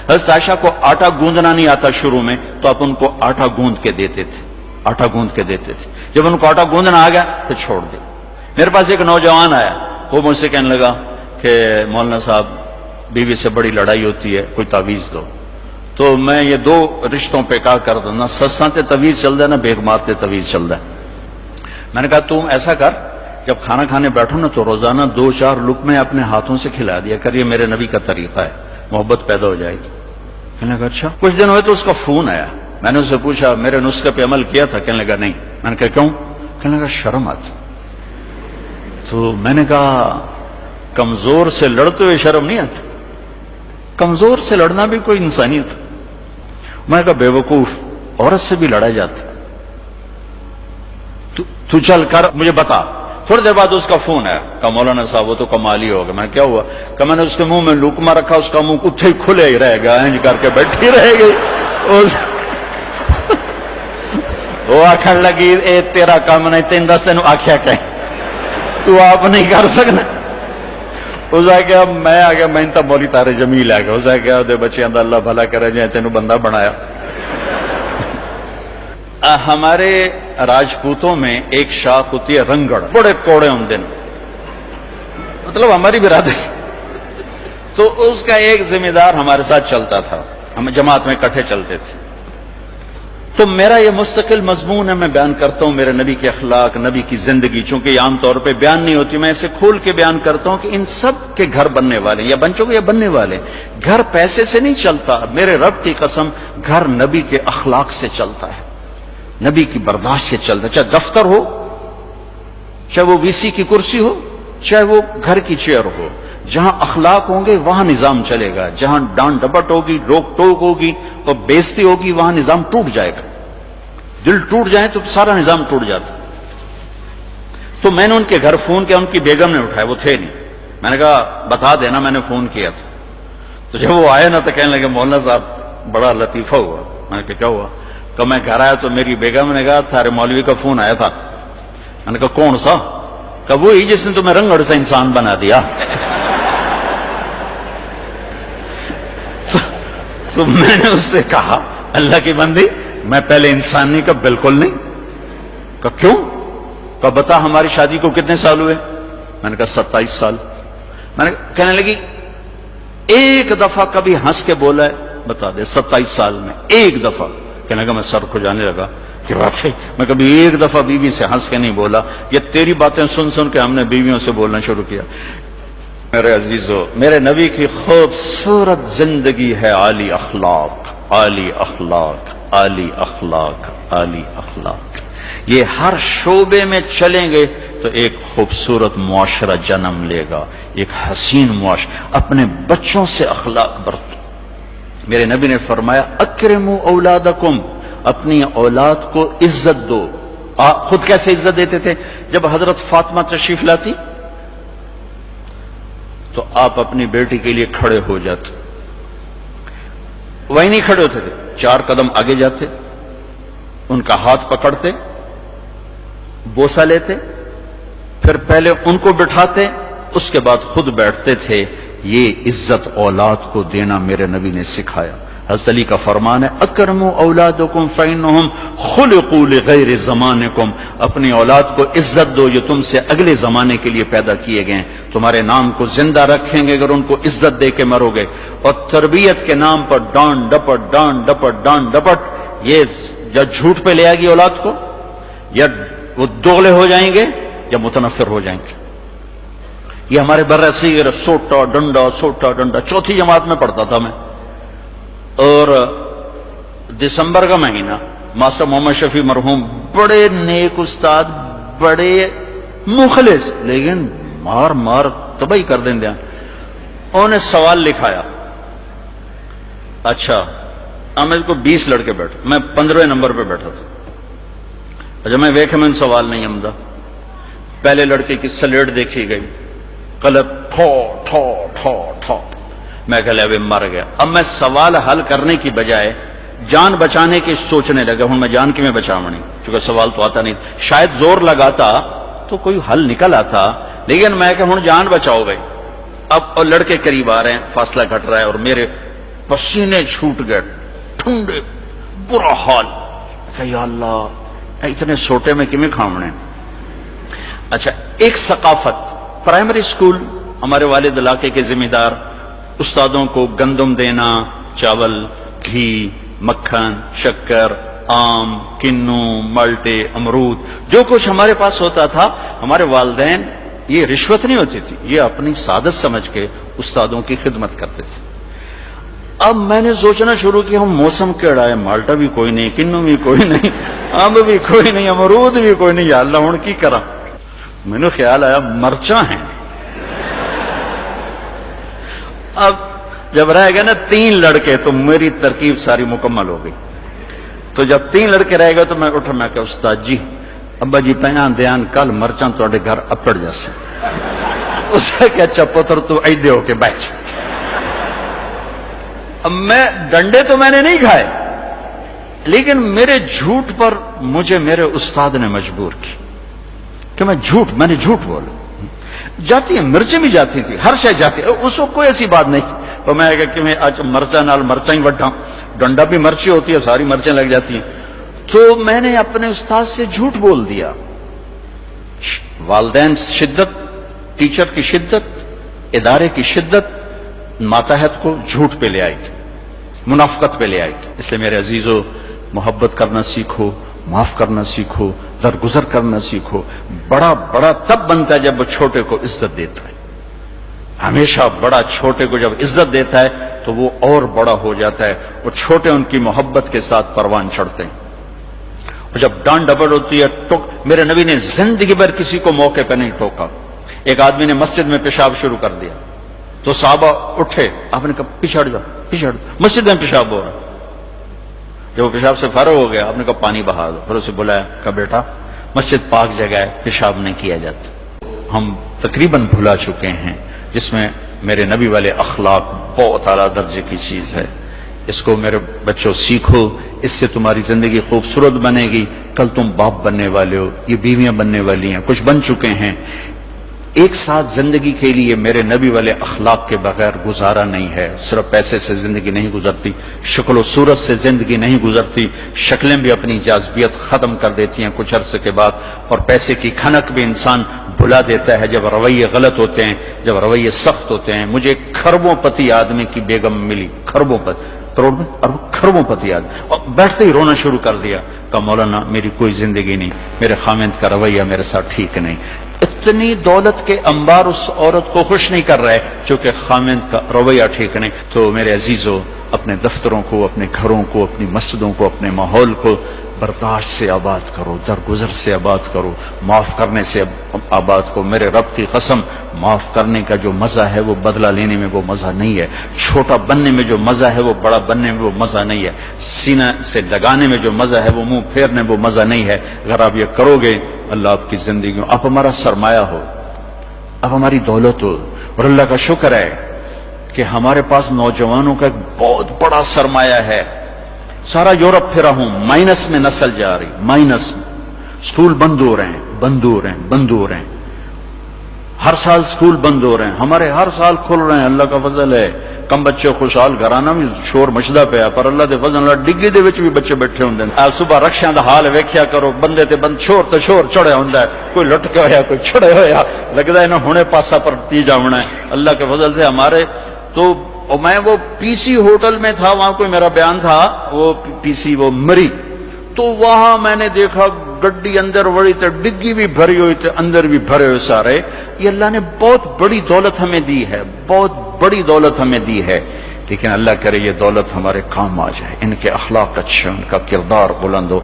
حضرت عائشہ کو آٹا گوندنا نہیں آتا شروع میں، تو آپ ان کو آٹا گوند کے دیتے تھے، آٹا گوند کے دیتے تھے۔ جب ان کو آٹا گوندنا آ گیا تو چھوڑ دے۔ میرے پاس ایک نوجوان آیا، وہ مجھ سے کہنے لگا کہ مولانا صاحب بیوی سے بڑی لڑائی ہوتی ہے، کوئی تعویذ دو۔ تو میں یہ دو رشتوں پہ کہا کرتا نہ سساں تے تعویذ چل ہے نہ بیگ مارتے تعویذ چل ہے۔ میں نے کہا تم ایسا کر، جب کھانا کھانے بیٹھو نا تو روزانہ 2-4 لقمے اپنے ہاتھوں سے کھلا دیا کر، یہ میرے نبی کا طریقہ ہے، محبت پیدا ہو جائے گی۔ کہنے لگا اچھا۔ کچھ دن ہوئے تو اس کا فون آیا، میں نے اس سے پوچھا میرے نسخے پہ عمل کیا تھا؟ کہنے لگا نہیں۔ میں نے کہا کیوں؟ کہنے لگا شرم آتی۔ تو میں نے کہا کمزور سے لڑتے ہوئے شرم نہیں آتی؟ کمزور سے لڑنا بھی کوئی انسانیت۔ میں نے کہا بے وقوف، عورت سے بھی لڑا جاتا، تو چل کر مجھے بتا۔ تھوڑی دیر بعد اس کا فون ہے، کہا مولانا صاحب وہ تو کمال ہی ہوگا۔ میں کیا ہوا؟ کہ میں نے اس کے منہ میں لقمہ رکھا، اس کا منہ اتھے ہی کھلے ہی رہ گیا، انج کر کے بیٹھی رہ گئی۔ وہ آخر لگی اے تیرا کام نہیں، تین دس تینوں آخیا کہ تو آپ نہیں کر سکنا۔ اس آ گیا میں آ گیا، میں تب مولی تارے جمیل آ گیا۔ اس آ گیا دے بچے اندر اللہ بھلا کرے جائے تینوں بندہ بنایا۔ ہمارے راجپوتوں میں ایک شاخ ہوتی ہے رنگڑ، بڑے کوڑے ہم دن، مطلب ہماری برادری۔ تو اس کا ایک ذمہ دار ہمارے ساتھ چلتا تھا، ہم جماعت میں اکٹھے چلتے تھے۔ تو میرا یہ مستقل مضمون ہے، میں بیان کرتا ہوں میرے نبی کے اخلاق، نبی کی زندگی، چونکہ یہ عام طور پہ بیان نہیں ہوتی، میں اسے کھول کے بیان کرتا ہوں کہ ان سب کے گھر بننے والے یا بن چکے یا بننے والے۔ گھر پیسے سے نہیں چلتا، میرے رب کی قسم، گھر نبی کے اخلاق سے چلتا ہے، نبی کی برداشت سے چلتا ہے۔ چاہے دفتر ہو، چاہے وہ وی سی کی کرسی ہو، چاہے وہ گھر کی چیئر ہو، جہاں اخلاق ہوں گے وہاں نظام چلے گا۔ جہاں ڈانٹ ڈپٹ ہوگی، روک ٹوک ہوگی اور بےزتی ہوگی، وہاں نظام ٹوٹ جائے گا۔ دل ٹوٹ جائے تو سارا نظام ٹوٹ جاتا۔ تو میں نے ان کے گھر فون کیا، ان کی بیگم نے اٹھایا، وہ تھے نہیں۔ میں نے کہا بتا دینا میں نے فون کیا تھا۔ تو جب وہ آئے نا تو کہنے لگے مولانا صاحب بڑا لطیفہ ہوا۔ میں نے کہا کیا ہوا؟ کہ میں گھر آیا تو میری بیگم نے کہا تھارے مولوی کا فون آیا تھا۔ میں نے کہا کون سا؟ کہ وہی جس نے تمہیں رنگڑ سے انسان بنا دیا۔ تو میں نے اس سے کہا اللہ کی بندی میں پہلے انسان نہیں، کہا بالکل نہیں۔ کہا کیوں؟ کہا بتا ہماری شادی کو کتنے سال ہوئے؟ میں نے کہا 27 سال۔ میں نے کہنے لگی ایک دفعہ کبھی ہنس کے بولا ہے؟ بتا دے 27 سال میں ایک دفعہ۔ کہنے لگا میں سر کھجانے لگا کہ واقعی میں کبھی ایک دفعہ بیوی سے ہنس کے نہیں بولا، یہ تیری باتیں سن سن کے ہم نے بیویوں سے بولنا شروع کیا۔ میرے عزیزو، میرے نبی کی خوبصورت زندگی ہے عالی اخلاق، عالی اخلاق، عالی اخلاق، عالی اخلاق۔ یہ ہر شعبے میں چلیں گے تو ایک خوبصورت معاشرہ جنم لے گا، ایک حسین معاشرہ۔ اپنے بچوں سے اخلاق برتو۔ میرے نبی نے فرمایا اکرموا اولادکم، اپنی اولاد کو عزت دو۔ خود کیسے عزت دیتے تھے؟ جب حضرت فاطمہ تشریف لاتی تو آپ اپنی بیٹی کے لیے کھڑے ہو جاتے، وہی نہیں کھڑے ہوتے تھے، 4 قدم آگے جاتے، ان کا ہاتھ پکڑتے، بوسہ لیتے، پھر پہلے ان کو بٹھاتے، اس کے بعد خود بیٹھتے تھے۔ یہ عزت اولاد کو دینا میرے نبی نے سکھایا۔ حضرت علی کا فرمان ہے اکرموا اولادکم فانہم خلقوا لغیر زمانکم، اپنی اولاد کو عزت دو، یہ تم سے اگلے زمانے کے لیے پیدا کیے گئے ہیں، تمہارے نام کو زندہ رکھیں گے اگر ان کو عزت دے کے مرو گے۔ اور تربیت کے نام پر ڈانٹ ڈپٹ، ڈانٹ ڈپٹ، ڈانٹ ڈپٹ، یہ یا جھوٹ پہ لے آئے گی اولاد کو، یا وہ دوغلے ہو جائیں گے یا متنفر ہو جائیں گے۔ یہ ہمارے برصغیر سوٹا ڈنڈا، سوٹا ڈنڈا، 4تھی جماعت میں پڑھتا تھا میں، اور دسمبر کا مہینہ، ماسٹر محمد شفیع مرحوم بڑے نیک استاد، بڑے مخلص، لیکن مار مار تباہی کر دیں دیا۔ انہوں نے سوال لکھایا، اچھا میں کو 20 لڑکے بیٹھے، میں 15ویں نمبر پہ بیٹھا تھا۔ اچھا میں ویکھے میں سوال نہیں آمدہ، پہلے لڑکے کی سلیٹ دیکھی گئی، قلب ٹھو ٹھو ٹھو ٹھو، میں کہا ابھی مر گیا۔ اب میں سوال حل کرنے کی بجائے جان بچانے کی سوچنے لگا، ہوں میں جان کی میں بچاونی، چونکہ سوال تو آتا نہیں، شاید زور لگاتا تو کوئی حل نکل آتا، لیکن میں کہ ہوں جان بچاؤ بھائی۔ اب اور لڑکے قریب آ رہے ہیں، فاصلہ گھٹ رہا ہے، اور میرے پسینے چھوٹ گئے، ٹھنڈے، برا حال کہ یا اللہ اتنے سوٹے میں کیویں کھاونے۔ اچھا، ایک ثقافت، پرائمری سکول ہمارے والد علاقے کے ذمہ دار استادوں کو گندم دینا، چاول، گھی، مکھن، شکر، آم، کنو، مالٹے، امرود، جو کچھ ہمارے پاس ہوتا تھا، ہمارے والدین، یہ رشوت نہیں ہوتی تھی، یہ اپنی سعادت سمجھ کے استادوں کی خدمت کرتے تھے۔ اب میں نے سوچنا شروع کیا ہم موسم کیڑا ہے، مالٹا بھی کوئی نہیں، کنو بھی کوئی نہیں، آم بھی کوئی نہیں، امرود بھی کوئی نہیں، یا اللہ ہوں کی کرا۔ میں نے خیال آیا مرچاں ہیں۔ اب جب رہ گئے نا 3 لڑکے تو میری ترکیب ساری مکمل ہو گئی۔ تو جب 3 لڑکے رہ گئے تو میں اٹھا، میں کہا استاد جی، ابا جی پہنا دیان کل مرچاں توڑے گھر اپڑ جیسے۔ اس نے کہا اچھا پتر تو ایدے ہو کے بیٹھ۔ اب میں ڈنڈے تو میں نے نہیں کھائے، لیکن میرے جھوٹ پر مجھے میرے استاد نے مجبور کی کہ میں نے جھوٹ بولا۔ جاتی ہیں مرچیں بھی جاتی تھی، ہر شے جاتی، اس کو کوئی ایسی بات نہیں تھی۔ تو میں کہا کہ میں آج مرچا نال مرچاں ہی وڈھاں، ڈنڈا بھی مرچی ہوتی ہے، ساری مرچیں لگ جاتی ہیں۔ تو میں نے اپنے استاد سے جھوٹ بول دیا۔ والدین شدت، ٹیچر کی شدت، ادارے کی شدت ماتحت کو جھوٹ پہ لے آئی تھی، منافقت پہ لے آئی تھی۔ اس لیے میرے عزیزو، محبت کرنا سیکھو، معاف کرنا سیکھو، درگزر کرنا سیکھو۔ بڑا بڑا تب بنتا ہے جب وہ چھوٹے کو عزت دیتا ہے۔ ہمیشہ بڑا چھوٹے کو جب عزت دیتا ہے تو وہ اور بڑا ہو جاتا ہے، وہ چھوٹے ان کی محبت کے ساتھ پروان چڑھتے ہیں۔ اور جب ڈانٹ ڈپٹ ہوتی ہے، میرے نبی نے زندگی بھر کسی کو موقع پہ نہیں ٹوکا۔ ایک آدمی نے مسجد میں پیشاب شروع کر دیا تو صحابہ اٹھے، آپ نے کہا پیچھے ہٹ جاؤ، پیچھے ہٹ جاؤ، مسجد میں پیشاب ہو رہا۔ جب وہ پیشاب سے فارغ ہو گیا، آپ نے کہا پانی بہا دو، پھر اسے بلایا، کہا بیٹا مسجد پاک جگہ ہے، پیشاب نہیں کیا جاتا۔ ہم تقریباً بھلا چکے ہیں، جس میں میرے نبی والے اخلاق بہت اعلیٰ درجے کی چیز ہے۔ اس کو میرے بچوں سیکھو، اس سے تمہاری زندگی خوبصورت بنے گی۔ کل تم باپ بننے والے ہو، یہ بیویاں بننے والی ہیں، کچھ بن چکے ہیں۔ ایک ساتھ زندگی کے لیے میرے نبی والے اخلاق کے بغیر گزارا نہیں ہے۔ صرف پیسے سے زندگی نہیں گزرتی، شکل و صورت سے زندگی نہیں گزرتی، شکلیں بھی اپنی جاذبیت ختم کر دیتی ہیں کچھ عرصے کے بعد، اور پیسے کی کھنک بھی انسان بھلا دیتا ہے جب رویے غلط ہوتے ہیں، جب رویے سخت ہوتے ہیں۔ مجھے ایک کھربوں پتی آدمی کی بیگم ملی، کھربوں پتی، کروڑ میں کھربوں پتی آدمی، اور بیٹھتے ہی رونا شروع کر دیا، کہا مولانا میری کوئی زندگی نہیں، میرے خامند کا رویہ میرے ساتھ ٹھیک نہیں۔ اتنی دولت کے انبار اس عورت کو خوش نہیں کر رہے چونکہ خامند کا رویہ ٹھیک نہیں۔ تو میرے عزیزو، اپنے دفتروں کو، اپنے گھروں کو، اپنی مسجدوں کو، اپنے ماحول کو برداشت سے آباد کرو، درگزر سے آباد کرو، معاف کرنے سے آباد کرو۔ میرے رب کی قسم، معاف کرنے کا جو مزہ ہے وہ بدلہ لینے میں وہ مزہ نہیں ہے، چھوٹا بننے میں جو مزہ ہے وہ بڑا بننے میں وہ مزہ نہیں ہے، سینہ سے لگانے میں جو مزہ ہے وہ منہ پھیرنے میں وہ مزہ نہیں ہے۔ اگر آپ یہ کرو گے، اللہ آپ کی زندگی، آپ ہمارا سرمایہ ہو، آپ ہماری دولت ہو۔ اور اللہ کا شکر ہے کہ ہمارے پاس نوجوانوں کا ایک بہت بڑا سرمایہ ہے۔ سارا یورپ پھرا ہوں، مائنس میں نسل جا رہی، مائنس میں۔ سکول بند ہو رہے ہیں، بند ہو رہے ہیں، بند ہو رہے ہیں، ہر سال سکول بند ہو رہے ہیں، ہمارے ہر سال کھل رہے ہیں، اللہ کا فضل ہے۔ کم بچے خوشحال گھرانا بھی شور مچدا پیا، پر اللہ دے فضل نال ڈگی دے وچ بھی بچے بیٹھے ہوندے ہیں۔ صبح رکشیاں دا حال ویکھیا کرو، بندے تے بند چھوڑ تے چھوڑ چڑھیا ہوندا ہے، کوئی لٹ کے ہویا، کوئی چھڑے ہویا، لگدا ہے نا ہنے پاسا پر تی جاونا ہے۔ اللہ کے فضل سے ہمارے تو، میں وہ پی سی ہوٹل میں تھا، وہاں کوئی میرا بیان تھا، وہ پی سی وہ مری، تو وہاں میں نے دیکھا گڈی اندر وڑی تے ڈگی بھی بھری ہوئی تے اندر بھی بھرے ہوئے سارے۔ یہ اللہ نے بہت بڑی دولت ہمیں دی ہے، بہت بڑی دولت ہمیں دی ہے، لیکن اللہ کرے یہ دولت ہمارے کام آ جائے، ان کے اخلاق اچھے، ان کا کردار بلند ہو۔